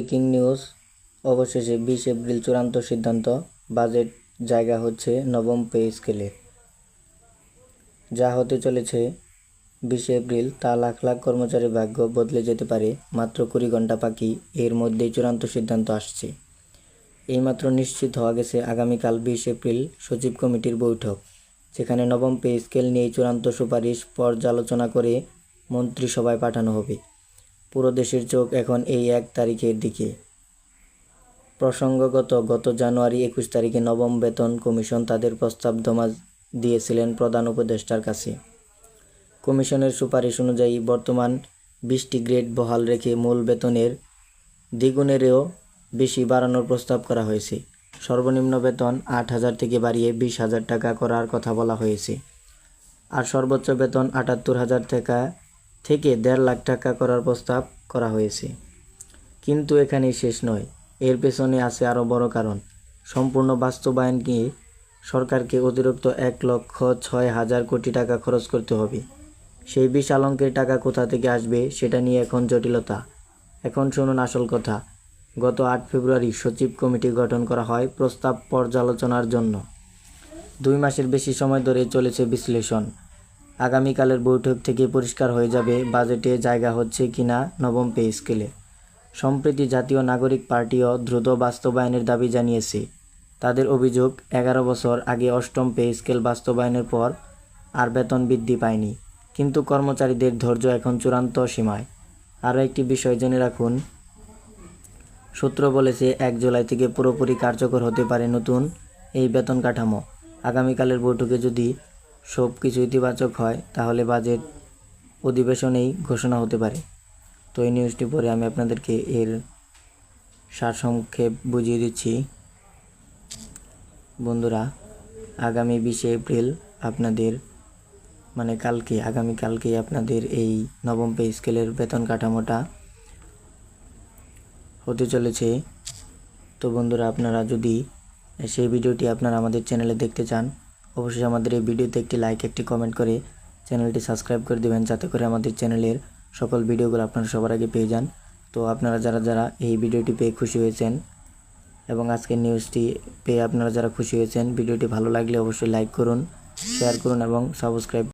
Breaking news, অবশেষে 20 April চূড়ান্ত সিদ্ধান্ত, বাজেট জায়গা হচ্ছে নবম পে স্কেলে। যা হতে চলেছে 20 এপ্রিল, তা লাখ লাখ কর্মচারীর ভাগ্য বদলে যেতে পারে। মাত্র 20 ঘন্টা বাকি, এর মধ্যেই চূড়ান্ত সিদ্ধান্ত আসছে। এইমাত্র নিশ্চিত হওয়া গেছে আগামীকাল 20 এপ্রিল সচিব কমিটির বৈঠক, যেখানে নবম পে স্কেল নিয়ে চূড়ান্ত সুপারিশ পর্যালোচনা করে মন্ত্রিসভায় পাঠানো হবে। পুরো দেশের চোখ এখন এই 1 তারিখের দিকে। প্রসঙ্গগত, গত জানুয়ারি 21 তারিখে নবম বেতন কমিশন তাদের প্রস্তাব জমা দিয়েছিলেন প্রধান উপদেষ্টার কাছে। কমিশনের সুপারিশ অনুযায়ী বর্তমান 20টি গ্রেড বহাল রেখে মূল বেতনের দ্বিগুণেরও বেশি বাড়ানোর প্রস্তাব করা হয়েছে। সর্বনিম্ন বেতন 8,000 থেকে বাড়িয়ে 20,000 টাকা করার কথা বলা হয়েছে। আর সর্বোচ্চ বেতন 78,000 টাকা থেকে 1.5 লাখ টাকা করার প্রস্তাব করা হয়েছে। কিন্তু এখানেই শেষ নয়, এর পেছনে আছে আরও বড় কারণ। সম্পূর্ণ বাস্তবায়ন নিয়ে সরকারকে অতিরিক্ত 1,06,000 কোটি টাকা খরচ করতে হবে। সেই বিশাল অঙ্কের টাকা কোথা থেকে আসবে সেটা নিয়ে এখন জটিলতা। এখন শুনুন আসল কথা। গত 8 ফেব্রুয়ারি সচিব কমিটি গঠন করা হয় প্রস্তাব পর্যালোচনার জন্য। 2 মাসের বেশি সময় ধরে চলেছে বিশ্লেষণ। আগামীকালের বৈঠক থেকে পরিষ্কার হয়ে যাবে বাজেটে জায়গা হচ্ছে কিনা নবম পে স্কেলে। সম্প্রতি জাতীয় নাগরিক পার্টিও দ্রুত বাস্তবায়নের দাবি জানিয়েছে। তাদের অভিযোগ, 11 বছর আগে 8ম পে স্কেল বাস্তবায়নের পর আর বেতন বৃদ্ধি পায়নি। কিন্তু কর্মচারীদের ধৈর্য এখন চূড়ান্ত সীমায়। আরও একটি বিষয় জেনে রাখুন, সূত্র বলেছে 1 জুলাই থেকে পুরোপুরি কার্যকর হতে পারে নতুন এই বেতন কাঠামো। আগামীকালের বৈঠকে যদি সব কিছু ইতিবাচক হয়, তাহলে বাজেট অধিবেশনেই ঘোষণা হতে পারে। তো এই নিউজটি পরে আমি আপনাদেরকে এর সারসংক্ষেপ বুঝিয়ে দিচ্ছি। বন্ধুরা, আগামী 20 এপ্রিল আপনাদের আগামীকালকে আপনাদের এই নবম পে স্কেলের বেতন কাঠামোটা হতে চলেছে। তো বন্ধুরা, আপনারা যদি সেই ভিডিওটি আপনারা আমাদের চ্যানেলে দেখতে চান, অবশ্যই আমাদের এই ভিডিওতে একটি লাইক, একটি কমেন্ট করে চ্যানেলটি সাবস্ক্রাইব করে দেবেন, যাতে করে আমাদের চ্যানেলের সকল ভিডিওগুলো আপনারা সবার আগে পেয়ে যান। তো আপনারা যারা এই ভিডিওটি পেয়ে খুশি হয়েছেন এবং আজকের নিউজটি পেয়ে আপনারা যারা খুশি হয়েছেন, ভিডিওটি ভালো লাগলে অবশ্যই লাইক করুন, শেয়ার করুন এবং সাবস্ক্রাইব